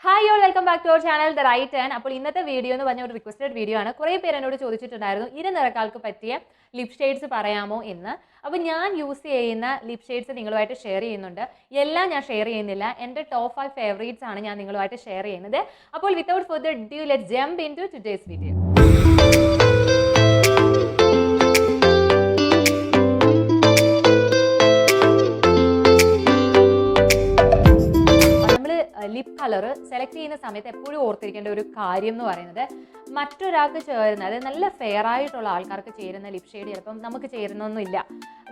Hi all welcome back to our channel the right turn. അപ്പോൾ ഇന്നത്തെ video എന്ന് പറഞ്ഞ ഒരു റിക്വസ്റ്റഡ് വീഡിയോ ആണ്. കുറേ പേര് എന്നോട് ചോദിച്ചിട്ടുണ്ടായിരുന്നു ഇരുനിറക്കാൾക്ക് പറ്റിയ ലിപ് ഷെയ്ഡ്സ് പറയാമോ എന്ന്. അപ്പോൾ ഞാൻ യൂസ് ചെയ്യുന്ന ലിപ് ഷെയ്ഡ്സ് നിങ്ങളുമായിട്ട് ഷെയർ ചെയ്യുന്നുണ്ട്. എല്ലാം ഞാൻ ഷെയർ ചെയ്യുന്നില്ല, എൻ്റെ ടോപ്പ് 5 ഫേവറേറ്റ്സ് ആണ് ഞാൻ നിങ്ങളുമായിട്ട് ഷെയർ ചെയ്യുന്നത്. അപ്പോൾ without further due let's jump into today's video. Lip colour select ചെയ്യുന്ന സമയത്ത് എപ്പോഴും ഓർത്തിരിക്കേണ്ട ഒരു കാര്യം എന്ന് പറയുന്നത് മറ്റൊരാൾക്ക് ചേരുന്ന, അതായത് നല്ല ഫെയർ ആയിട്ടുള്ള ആൾക്കാർക്ക് ചേരുന്ന ലിപ് ഷെയ്ഡ് ചിലപ്പം നമുക്ക് ചേരുന്നൊന്നുമില്ല.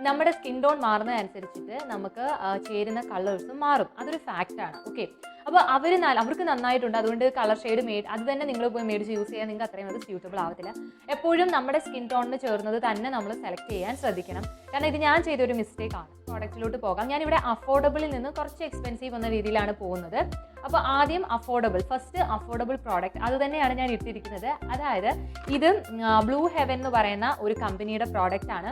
നമ്മുടെ സ്കിൻ ടോൺ മാറുന്നതനുസരിച്ചിട്ട് നമുക്ക് ചേരുന്ന കളേഴ്സും മാറും. അതൊരു ഫാക്റ്റാണ്. ഓക്കെ, അപ്പോൾ അവർക്ക് നന്നായിട്ടുണ്ട്, അതുകൊണ്ട് കളർ ഷെയ്ഡ് അത് തന്നെ നിങ്ങൾ പോയി മേടിച്ച് യൂസ് ചെയ്യാൻ നിങ്ങൾക്ക് അത്രയും അത് സ്യൂട്ടബിൾ ആവത്തില്ല. എപ്പോഴും നമ്മുടെ സ്കിൻ ടോണിന് ചേർന്നത് തന്നെ നമ്മൾ സെലക്ട് ചെയ്യാൻ ശ്രദ്ധിക്കണം. കാരണം ഇത് ഞാൻ ചെയ്തൊരു മിസ്റ്റേക്ക് ആണ്. പ്രോഡക്റ്റിലോട്ട് പോകാം. ഞാനിവിടെ അഫോർഡബിളിൽ നിന്ന് കുറച്ച് എക്സ്പെൻസീവ് എന്ന രീതിയിലാണ് പോകുന്നത്. അപ്പോൾ ആദ്യം ഫസ്റ്റ് അഫോർഡബിൾ പ്രോഡക്റ്റ് അത് തന്നെയാണ് ഞാൻ ഇട്ടിരിക്കുന്നത്. അതായത് ഇത് ബ്ലൂ ഹെവൻ എന്ന് പറയുന്ന ഒരു കമ്പനിയുടെ പ്രോഡക്റ്റ് ആണ്.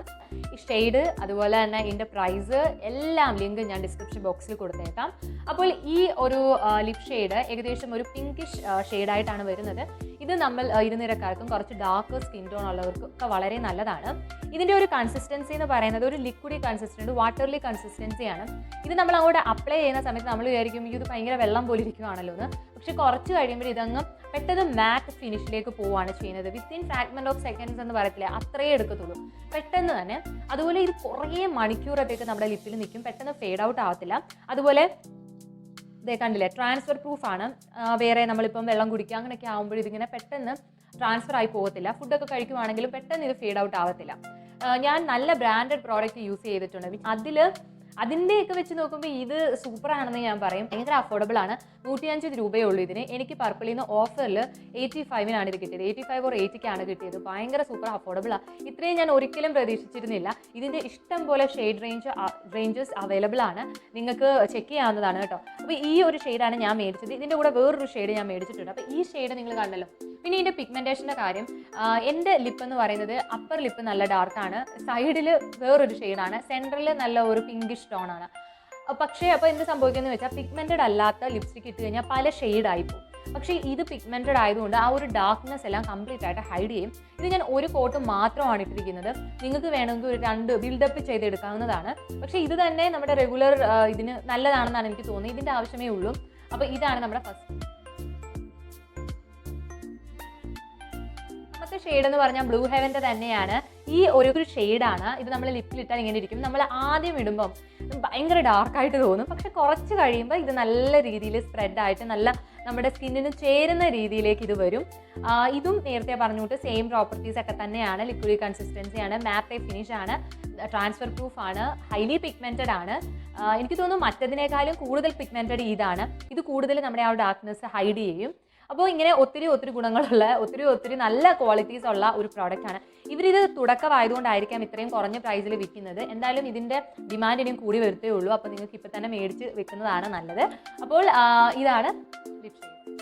ഈ ഷെയ്ഡ് അതുപോലെ തന്നെ ഇതിൻ്റെ പ്രൈസ് എല്ലാം ലിങ്ക് ഞാൻ ഡിസ്ക്രിപ്ഷൻ ബോക്സിൽ കൊടുത്തേക്കാം. അപ്പോൾ ഈ ഒരു ലിപ് ഷെയ്ഡ് ഏകദേശം ഒരു പിങ്കിഷ് ഷെയ്ഡായിട്ടാണ് വരുന്നത്. ഇത് നമ്മൾ ഇരുനിരക്കാർക്കും കുറച്ച് ഡാർക്ക് സ്കിൻ ടോൺ ഉള്ളവർക്കും ഒക്കെ വളരെ നല്ലതാണ്. ഇതിൻ്റെ ഒരു കൺസിസ്റ്റൻസി എന്ന് പറയുന്നത് ഒരു ലിക്വിഡി കൺസിസ്റ്റൻറ്റ്, വാട്ടർലി കൺസിസ്റ്റൻസിയാണ്. ഇത് നമ്മൾ അങ്ങോട്ട് അപ്ലൈ ചെയ്യുന്ന സമയത്ത് നമ്മൾ വിചാരിക്കും ഇത് ഭയങ്കര വെള്ളം പോലെ ഇരിക്കുകയാണല്ലോ എന്ന്. പക്ഷെ കുറച്ച് കഴിയുമ്പോൾ ഇതങ്ങ് പെട്ടെന്ന് മാറ്റ് ഫിനിഷിലേക്ക് പോവുകയാണ് ചെയ്യുന്നത്. വിത്തിൻ ഫ്രാഗ്മെന്റ് ഓഫ് സെക്കൻഡ്സ് എന്ന് പറയത്തില്ല, അത്രയേ എടുക്കത്തുള്ളൂ പെട്ടെന്ന് തന്നെ. അതുപോലെ ഇത് കുറേ മണിക്കൂറത്തേക്ക് നമ്മുടെ ലിപ്പിൽ നിൽക്കും, പെട്ടെന്ന് ഫെയ്ഡ് ഔട്ട് ആവത്തില്ല. അതുപോലെ ഇതേ കണ്ടില്ലേ, ട്രാൻസ്ഫർ പ്രൂഫ് ആണ്. വേറെ നമ്മളിപ്പം വെള്ളം കുടിക്കുക അങ്ങനെയൊക്കെ ആകുമ്പോൾ ഇതിങ്ങനെ പെട്ടെന്ന് ട്രാൻസ്ഫർ ആയി പോകത്തില്ല. ഫുഡൊക്കെ കഴിക്കുവാണെങ്കിലും പെട്ടെന്ന് ഇത് ഫെയ്ഡ് ഔട്ട് ആവത്തില്ല. ഞാൻ നല്ല ബ്രാൻഡഡ് പ്രോഡക്റ്റ് യൂസ് ചെയ്തിട്ടുണ്ട്. അതിൻ്റെയൊക്കെ വെച്ച് നോക്കുമ്പോൾ ഇത് സൂപ്പറാണെന്ന് ഞാൻ പറയും. ഭയങ്കര അഫോർഡബിൾ ആണ്. 150 രൂപയേ ഉള്ളൂ ഇതിന്. എനിക്ക് പർപ്പിളിൽ നിന്ന് ഓഫറിൽ 85-നാണ് ഇത് കിട്ടിയത്. 85 or 80-ക്കാണ് കിട്ടിയത്. ഭയങ്കര സൂപ്പർ അഫോർഡബിളാണ്. ഇത്രയും ഞാൻ ഒരിക്കലും പ്രതീക്ഷിച്ചിരുന്നില്ല. ഇതിൻ്റെ ഇഷ്ടം പോലെ ഷെയ്ഡ് റേഞ്ചസ് അവൈലബിൾ ആണ്, നിങ്ങൾക്ക് ചെക്ക് ചെയ്യാവുന്നതാണ് കേട്ടോ. അപ്പോൾ ഈ ഒരു ഷെയ്ഡാണ് ഞാൻ മേടിച്ചത്. ഇതിൻ്റെ കൂടെ വേറൊരു ഷെയ്ഡ് ഞാൻ മേടിച്ചിട്ടുണ്ട്. അപ്പോൾ ഈ ഷെയ്ഡ് നിങ്ങൾ കണ്ടല്ലോ. പിന്നെ ഇതിൻ്റെ പിഗ്മെൻറ്റേഷൻ്റെ കാര്യം, എൻ്റെ ലിപ്പ് എന്ന് പറയുന്നത് അപ്പർ ലിപ്പ് നല്ല ഡാർക്കാണ്, സൈഡിൽ വേറൊരു ഷെയ്ഡാണ്, സെൻറ്ററിൽ നല്ല ഒരു പിങ്കിഷ് ടോണാണ്. പക്ഷേ അപ്പോൾ എന്ത് സംഭവിക്കുന്നത് വെച്ചാൽ പിഗ്മെൻറ്റഡ് അല്ലാത്ത ലിപ്സ്റ്റിക് ഇട്ട് കഴിഞ്ഞാൽ പല ഷെയ്ഡായിപ്പോവും. പക്ഷേ ഇത് പിഗ്മെൻറ്റഡ് ആയതുകൊണ്ട് ആ ഒരു ഡാർക്ക്നെസ് എല്ലാം കംപ്ലീറ്റ് ആയിട്ട് ഹൈഡ് ചെയ്യും. ഇത് ഞാൻ ഒരു കോട്ട് മാത്രമാണ് ഇട്ടിരിക്കുന്നത്. നിങ്ങൾക്ക് വേണമെങ്കിൽ ഒരു 2 ബിൽഡപ്പ് ചെയ്തെടുക്കാവുന്നതാണ്. പക്ഷേ ഇത് തന്നെ നമ്മുടെ റെഗുലർ ഇതിന് നല്ലതാണെന്നാണ് എനിക്ക് തോന്നുന്നത്. ഇതിൻ്റെ ആവശ്യമേ ഉള്ളൂ. അപ്പോൾ ഇതാണ് നമ്മുടെ ഫസ്റ്റ് ഷെയ്ഡ് എന്ന് പറഞ്ഞാൽ ബ്ലൂ ഹെവൻ്റെ തന്നെയാണ്. ഈ ഒരു ഷെയ്ഡാണ്. ഇത് നമ്മൾ ലിപ്പിലിട്ടാൽ ഇങ്ങനെ ഇരിക്കും. നമ്മൾ ആദ്യം ഇടുമ്പം ഭയങ്കര ഡാർക്കായിട്ട് തോന്നും. പക്ഷെ കുറച്ച് കഴിയുമ്പോൾ ഇത് നല്ല രീതിയിൽ സ്പ്രെഡായിട്ട് നല്ല നമ്മുടെ സ്കിന്നിന് ചേരുന്ന രീതിയിലേക്ക് ഇത് വരും. ഇതും നേരത്തെ പറഞ്ഞുകൊണ്ട് സെയിം പ്രോപ്പർട്ടീസ് ഒക്കെ തന്നെയാണ്. ലിക്വിഡ് കൺസിസ്റ്റൻസിയാണ്, മാറ്റ് ഫിനിഷ് ആണ്, ട്രാൻസ്ഫർ പ്രൂഫ് ആണ്, ഹൈലി പിഗ്മെൻറ്റഡ് ആണ്. എനിക്ക് തോന്നുന്നു മറ്റതിനേക്കാളും കൂടുതൽ പിഗ്മെൻറ്റഡ് ഇതാണ്. ഇത് കൂടുതൽ നമ്മുടെ ആ ഡാർക്ക്നെസ് ഹൈഡ് ചെയ്യും. അപ്പോൾ ഇങ്ങനെ ഒത്തിരി ഗുണങ്ങളുള്ള ഒത്തിരി നല്ല ക്വാളിറ്റീസ് ഉള്ള ഒരു പ്രോഡക്റ്റാണ്. ഇവരിത് തുടക്കമായതുകൊണ്ടായിരിക്കാം ഇത്രയും കുറഞ്ഞ പ്രൈസിൽ വിൽക്കുന്നത്. എന്തായാലും ഇതിൻ്റെ ഡിമാൻഡ് ഇനിയും കൂടി വരത്തേ ഉള്ളൂ. അപ്പോൾ നിങ്ങൾക്ക് ഇപ്പം തന്നെ മേടിച്ച് വെക്കുന്നതാണ് നല്ലത്. അപ്പോൾ ഇതാണ് ലിപ് ഷെയ്ഡ്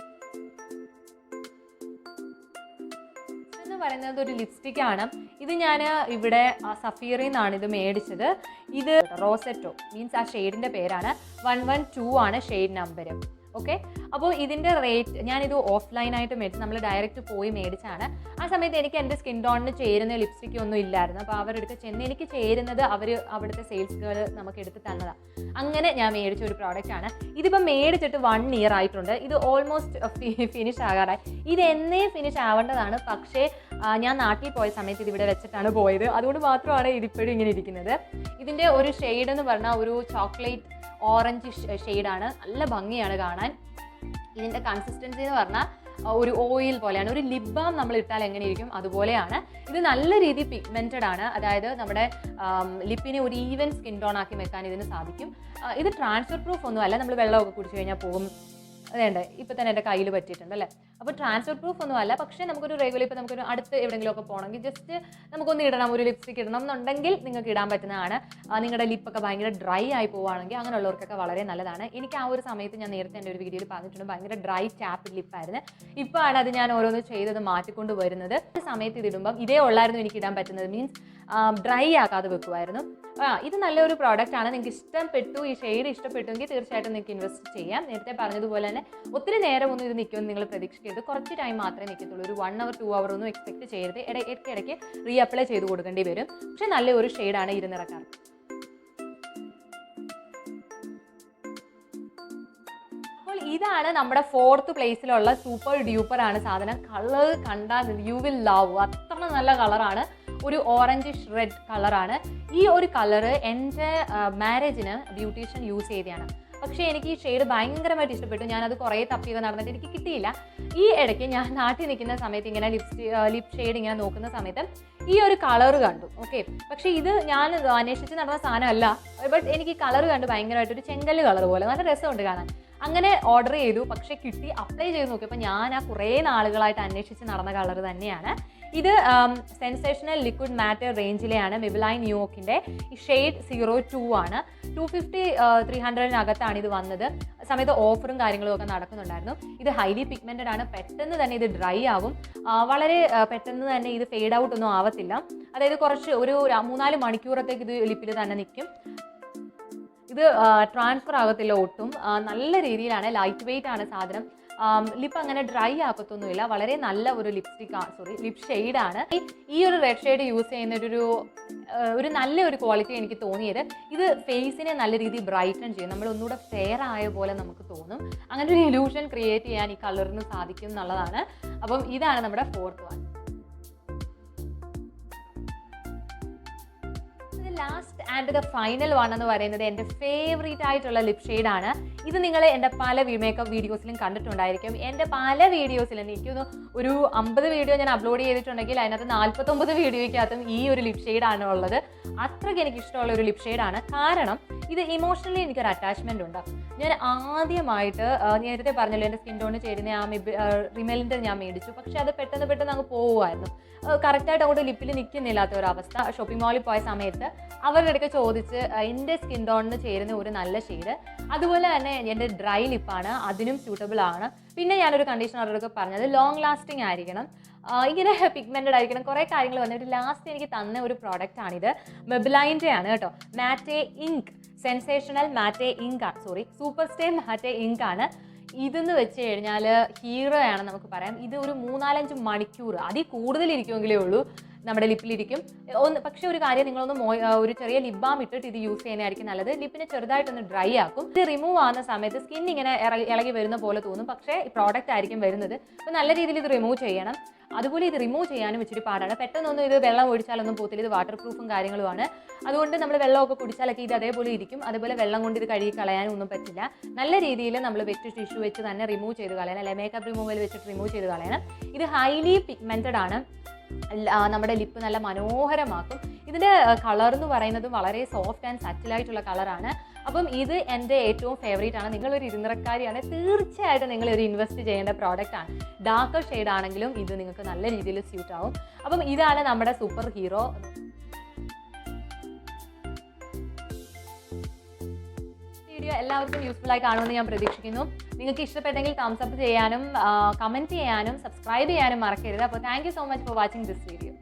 എന്ന് പറയുന്നത്. ഒരു ലിപ്സ്റ്റിക് ആണ് ഇത്. ഞാൻ ഇവിടെ സഫീറിൽ നിന്നാണ് ഇത് മേടിച്ചത്. ഇത് റോസെറ്റോ മീൻസ് ആ ഷെയ്ഡിൻ്റെ പേരാണ്. 112 ആണ് ഷെയ്ഡ് നമ്പർ. ഓക്കെ, അപ്പോൾ ഇതിൻ്റെ റേറ്റ് ഞാനിത് ഓഫ്ലൈനായിട്ട് മേടിച്ചു, നമ്മൾ ഡയറക്റ്റ് പോയി മേടിച്ചാണ്. ആ സമയത്ത് എനിക്ക് എൻ്റെ സ്കിൻ ടോണിന് ചേരുന്ന ലിപ്സ്റ്റിക് ഒന്നും ഇല്ലായിരുന്നു. അപ്പോൾ അവരെടുത്ത് ചെന്ന് എനിക്ക് ചേരുന്നത് അവിടുത്തെ സെയിൽസ് ഗേൾ നമുക്ക് എടുത്ത് തന്നതാണ്. അങ്ങനെ ഞാൻ മേടിച്ച ഒരു പ്രോഡക്റ്റാണ്. ഇതിപ്പോൾ മേടിച്ചിട്ട് 1 year ആയിട്ടുണ്ട്. ഇത് ഓൾമോസ്റ്റ് ഫിനിഷ് ആകാറായി. ഇത് എന്നേ ഫിനിഷ് ആവേണ്ടതാണ്. പക്ഷേ ഞാൻ നാട്ടിൽ പോയ സമയത്ത് ഇതിവിടെ വെച്ചിട്ടാണ് പോയത്. അതുകൊണ്ട് മാത്രമാണ് ഇതിപ്പോഴും ഇങ്ങനെ ഇരിക്കുന്നത്. ഇതിൻ്റെ ഒരു ഷെയ്ഡ് എന്ന് പറഞ്ഞാൽ ഒരു ചോക്ലേറ്റ് ഓറഞ്ച് ഷെയ്ഡാണ്. നല്ല ഭംഗിയാണ് കാണാൻ. ഇതിൻ്റെ കൺസിസ്റ്റൻസി എന്ന് പറഞ്ഞാൽ ഒരു ഓയിൽ പോലെയാണ്. ഒരു ലിപ് ബാം നമ്മൾ ഇട്ടാൽ എങ്ങനെ ഇരിക്കും അതുപോലെയാണ്. ഇത് നല്ല രീതിയിൽ പിഗ്മെൻറ്റഡ് ആണ്. അതായത് നമ്മുടെ ലിപ്പിനെ ഒരു ഈവൻ സ്കിൻ ടോൺ ആക്കി വെക്കാൻ ഇതിന് സാധിക്കും. ഇത് ട്രാൻസ്ഫർ പ്രൂഫ് ഒന്നുമല്ല. നമ്മൾ വെള്ളമൊക്കെ കുടിച്ചു കഴിഞ്ഞാൽ പോകും. അതേണ്ട ഇപ്പം തന്നെ എൻ്റെ കയ്യിൽ പറ്റിയിട്ടുണ്ട് അല്ലേ. അപ്പോൾ ട്രാൻസ്ഫർ പ്രൂഫ് ഒന്നും അല്ല. പക്ഷേ നമുക്കൊരു റെഗുലർ ഇപ്പോൾ നമുക്കൊരു അടുത്ത് എവിടെയെങ്കിലുമൊക്കെ പോകണമെങ്കിൽ ജസ്റ്റ് നമുക്കൊന്ന് ഇടണം, ഒരു ലിപ്സ്റ്റിക് ഇടണം എന്നുണ്ടെങ്കിൽ നിങ്ങൾക്ക് ഇടാൻ പറ്റുന്നതാണ്. നിങ്ങളുടെ ലിപ്പൊക്കെ ഭയങ്കര ഡ്രൈ ആയി പോവുകയാണെങ്കിൽ അങ്ങനെയുള്ളവർക്കൊക്കെ വളരെ നല്ലതാണ്. എനിക്ക് ആ ഒരു സമയത്ത് ഞാൻ നേരത്തെ എൻ്റെ ഒരു വീഡിയോയിൽ പറഞ്ഞിട്ടുണ്ട് ഭയങ്കര ഡ്രൈ ടാപ്പ് ലിപ്പായിരുന്നു. ഇപ്പോഴാണ് അത് ഞാൻ ഓരോന്ന് ചെയ്തത് മാറ്റിക്കൊണ്ട് വരുന്നത്. ഒരു സമയത്ത് ഇതിടുമ്പം ഇതേ ഉള്ളായിരുന്നു എനിക്ക് ഇടാൻ പറ്റുന്നത്. മീൻസ് ഡ്രൈ ആക്കാതെ വെക്കുമായിരുന്നു. ഇത് നല്ലൊരു പ്രോഡക്റ്റ് ആണ്. നിങ്ങൾക്ക് ഇഷ്ടപ്പെട്ടു, ഈ ഷെയ്ഡ് ഇഷ്ടപ്പെട്ടുവെങ്കിൽ തീർച്ചയായിട്ടും നിങ്ങൾക്ക് ഇൻവെസ്റ്റ് ചെയ്യാം. നേരത്തെ പറഞ്ഞതുപോലെ തന്നെ ഒത്തിരി നേരമൊന്നും ഇത് നിൽക്കുമെന്ന് നിങ്ങൾ പ്രതീക്ഷിക്കരുത്. കുറച്ച് ടൈം മാത്രമേ നിൽക്കത്തുള്ളൂ. ഒരു 1 hour 2 hour ഒന്നും എക്സ്പെക്ട് ചെയ്യരുത്. ഇടയ്ക്കിടയ്ക്ക് റീ അപ്ലൈ ചെയ്ത് കൊടുക്കേണ്ടി വരും. പക്ഷേ നല്ലൊരു ഷെയ്ഡാണ് ഇരുനിറക്കാർ. ഇതാണ് നമ്മുടെ 4th പ്ലേസിലുള്ള സൂപ്പർ ഡ്യൂപ്പർ ആണ് സാധനം. കളർ കണ്ടാൽ യു വിൽ ലവ്. അത്ര നല്ല കളറാണ്. ഒരു ഓറഞ്ചിഷ് റെഡ് കളറാണ്. ഈ ഒരു കളറ് എൻ്റെ മാരേജിന് ബ്യൂട്ടീഷ്യൻ യൂസ് ചെയ്തതാണ്. പക്ഷേ എനിക്ക് ഈ ഷെയ്ഡ് ഭയങ്കരമായിട്ട് ഇഷ്ടപ്പെട്ടു. ഞാനത് കുറേ തപ്പിയൊക്കെ നടന്നിട്ട് എനിക്ക് കിട്ടിയില്ല. ഈ ഇടയ്ക്ക് ഞാൻ നാട്ടിൽ നിൽക്കുന്ന സമയത്ത് ഇങ്ങനെ ലിപ് ഷെയ്ഡ് ഇങ്ങനെ നോക്കുന്ന സമയത്ത് ഈ ഒരു കളർ കണ്ടു. ഓക്കെ, പക്ഷേ ഇത് ഞാൻ അന്വേഷിച്ച് നടന്ന സാധനമല്ല. ബട്ട് എനിക്ക് ഈ കളർ കണ്ട് ഭയങ്കരമായിട്ട് ഒരു ചെങ്കല്ല് കളർ പോലെ നല്ല രസമുണ്ട് കാണാൻ. അങ്ങനെ ഓർഡർ ചെയ്തു. പക്ഷേ കിട്ടി. അപ്ലൈ ചെയ്ത് നോക്കിയപ്പോൾ ഞാൻ ആ കുറേ നാളുകളായിട്ട് അന്വേഷിച്ച് നടന്ന കളർ തന്നെയാണ് ഇത്. സെൻസേഷണൽ ലിക്വിഡ് മാറ്റർ റേഞ്ചിലെയാണ് മെബിലൈൻ ന്യൂയോർക്കിൻ്റെ ഈ ഷെയ്ഡ് 02 ആണ്. 250-300 ഇത് വന്നത്. സമയത്ത് ഓഫറും കാര്യങ്ങളും ഒക്കെ നടക്കുന്നുണ്ടായിരുന്നു. ഇത് ഹൈലി പിഗ്മെൻറ്റഡ് ആണ്. പെട്ടെന്ന് തന്നെ ഇത് ഡ്രൈ ആവും. വളരെ പെട്ടെന്ന് തന്നെ ഇത് ഫെയ്ഡ് ഔട്ട് ഒന്നും ആവത്തില്ല. അതായത് ഒരു 3-4 മണിക്കൂറത്തേക്ക് ഇത് ലിപ്പിൽ തന്നെ നിൽക്കും. ഇത് ട്രാൻസ്ഫർ ആകത്തില്ല ഒട്ടും. നല്ല രീതിയിലാണ്. ലൈറ്റ് വെയിറ്റ് ആണ് സാധനം. ലിപ്പ് അങ്ങനെ ഡ്രൈ ആക്കത്തൊന്നുമില്ല. വളരെ നല്ല ഒരു ലിപ് ഷെയ്ഡാണ്. ഈ ഒരു റെഡ് ഷെയ്ഡ് യൂസ് ചെയ്യുന്ന ഒരു നല്ലൊരു ക്വാളിറ്റി എനിക്ക് തോന്നിയത്, ഇത് ഫേസിനെ നല്ല രീതിയിൽ ബ്രൈറ്റൻ ചെയ്യും. നമ്മൾ ഒന്നുകൂടെ ഫെയർ ആയ പോലെ നമുക്ക് തോന്നും. അങ്ങനെ ഒരു ഇലൂഷൻ ക്രിയേറ്റ് ചെയ്യാൻ ഈ കളറിന് സാധിക്കും എന്നുള്ളതാണ്. അപ്പം ഇതാണ് നമ്മുടെ 4th one. Last and the final one എന്ന് പറയുന്നത് എൻ്റെ ഫേവറേറ്റ് ആയിട്ടുള്ള ലിപ് ഷെയ്ഡാണ്. ഇത് നിങ്ങൾ എൻ്റെ പല മേക്കപ്പ് വീഡിയോസിലും കണ്ടിട്ടുണ്ടായിരിക്കും. എൻ്റെ പല വീഡിയോസിലും എനിക്കൊന്ന് ഒരു 50 വീഡിയോ ഞാൻ അപ്ലോഡ് ചെയ്തിട്ടുണ്ടെങ്കിൽ അതിനകത്ത് 49 വീഡിയോയ്ക്കകത്തും ഈ ഒരു ലിപ് ഷെയ്ഡാണ് ഉള്ളത്. അത്രയ്ക്ക് എനിക്ക് ഇഷ്ടമുള്ള ഒരു ലിപ് ഷെയ്ഡാണ്. കാരണം ഇത് ഇമോഷണലി എനിക്കൊരു അറ്റാച്ച്മെൻ്റ് ഉണ്ട്. ഞാൻ ആദ്യമായിട്ട് നേരത്തെ പറഞ്ഞല്ലോ എൻ്റെ സ്കിൻ ടോണിന് ചേരുന്ന ആ റിമെലിൻ്റെ ഞാൻ മേടിച്ചു. പക്ഷേ അത് പെട്ടെന്ന് അങ്ങ് പോവുമായിരുന്നു. കറക്റ്റായിട്ട് അങ്ങോട്ട് ലിപ്പിൽ നിൽക്കുന്നില്ലാത്ത ഒരവസ്ഥ. ഷോപ്പിംഗ് മാളിൽ പോയ സമയത്ത് അവരുടെ അടുത്ത് ചോദിച്ച് എൻ്റെ സ്കിൻ ടോണിന് ചേരുന്ന ഒരു നല്ല ഷെയ്ഡ്, അതുപോലെ തന്നെ എൻ്റെ ഡ്രൈ ലിപ്പാണ്, അതിനും സ്യൂട്ടബിൾ ആണ്. പിന്നെ ഞാനൊരു കണ്ടീഷണറൊക്കെ പറഞ്ഞത് ലോങ് ലാസ്റ്റിംഗ് ആയിരിക്കണം, ഇങ്ങനെ പിഗ്മെൻറ്റഡ് ആയിരിക്കണം, കുറേ കാര്യങ്ങൾ വന്നിട്ട് ലാസ്റ്റ് എനിക്ക് തന്ന ഒരു പ്രോഡക്റ്റാണിത്. മെബിലൈൻ്റെ ആണ് കേട്ടോ. മാറ്റേ ഇങ്ക്, സെൻസേഷണൽ മാറ്റേ ഇങ്ക് ആണ്, സൂപ്പർ സ്റ്റേ മാറ്റേ ഇങ്ക് ആണ്. ഇതെന്ന് വെച്ച് കഴിഞ്ഞാൽ ഹീറോ ആണ് നമുക്ക് പറയാം. ഇത് ഒരു 3-4-5 മണിക്കൂർ അതിൽ കൂടുതൽ ഇരിക്കുമെങ്കിലേ ഉള്ളൂ നമ്മുടെ ലിപ്പിലിരിക്കും. പക്ഷേ ഒരു കാര്യം, നിങ്ങളൊന്ന് ഒരു ചെറിയ ലിപ് ബാം ഇട്ടിട്ട് ഇത് യൂസ് ചെയ്യുന്നതായിരിക്കും നല്ലത്. ലിപ്പിനെ ചെറുതായിട്ടൊന്ന് ഡ്രൈ ആക്കും. ഇത് റിമൂവ് ആവുന്ന സമയത്ത് സ്കിൻ ഇങ്ങനെ ഇളകി വരുന്ന പോലെ തോന്നും. പക്ഷേ പ്രോഡക്റ്റ് ആയിരിക്കും വരുന്നത്. അപ്പോൾ നല്ല രീതിയിൽ ഇത് റിമൂവ് ചെയ്യണം. അതുപോലെ ഇത് റിമൂവ് ചെയ്യാനും ഇച്ചിരി പാടാണ്. പെട്ടെന്നൊന്നും ഇത് വെള്ളം ഒഴിച്ചാലൊന്നും പോത്തില്ല. ഇത് വാട്ടർ പ്രൂഫും കാര്യങ്ങളുമാണ്. അതുകൊണ്ട് നമ്മൾ വെള്ളമൊക്കെ കുടിച്ചാലൊക്കെ ഇത് അതേപോലെ ഇരിക്കും. അതുപോലെ വെള്ളം കൊണ്ട് ഇത് കഴുകി കളയാനും ഒന്നും പറ്റില്ല. നല്ല രീതിയിൽ നമ്മൾ വെറ്റ് ടിഷ്യൂ വെച്ച് തന്നെ റിമൂവ് ചെയ്ത് കളയണം. അല്ലെ മേക്കപ്പ് റിമൂവൽ വെച്ചിട്ട് റിമൂവ് ചെയ്ത് കളയണം. ഇത് ഹൈലി പിഗ്മെൻറ്റഡ് ആണ്. നമ്മുടെ ലിപ്പ് നല്ല മനോഹരമാക്കും. ഇതിൻ്റെ കളർ എന്ന് പറയുന്നത് വളരെ സോഫ്റ്റ് ആൻഡ് സറ്റിലായിട്ടുള്ള കളറാണ്. അപ്പം ഇത് എൻ്റെ ഏറ്റവും ഫേവറേറ്റ് ആണ്. നിങ്ങളൊരു ഇരുനിറക്കാരിയാണ്, തീർച്ചയായിട്ടും നിങ്ങളൊരു ഇൻവെസ്റ്റ് ചെയ്യേണ്ട പ്രോഡക്റ്റ് ആണ്. ഡാർക്കർ ഷെയ്ഡ് ആണെങ്കിലും ഇത് നിങ്ങൾക്ക് നല്ല രീതിയിൽ സ്യൂട്ട് ആവും. അപ്പം ഇതാണ് നമ്മുടെ സൂപ്പർ ഹീറോ. വീഡിയോ എല്ലാവർക്കും യൂസ്ഫുൾ ആയി കാണുമെന്ന് ഞാൻ പ്രതീക്ഷിക്കുന്നു. നിങ്ങൾക്ക് ഇഷ്ടപ്പെട്ടെങ്കിൽ തംസ് അപ്പ് ചെയ്യാനും കമൻറ്റ് ചെയ്യാനും സബ്സ്ക്രൈബ് ചെയ്യാനും മറക്കരുത്. അപ്പോൾ thank you so much for watching this video.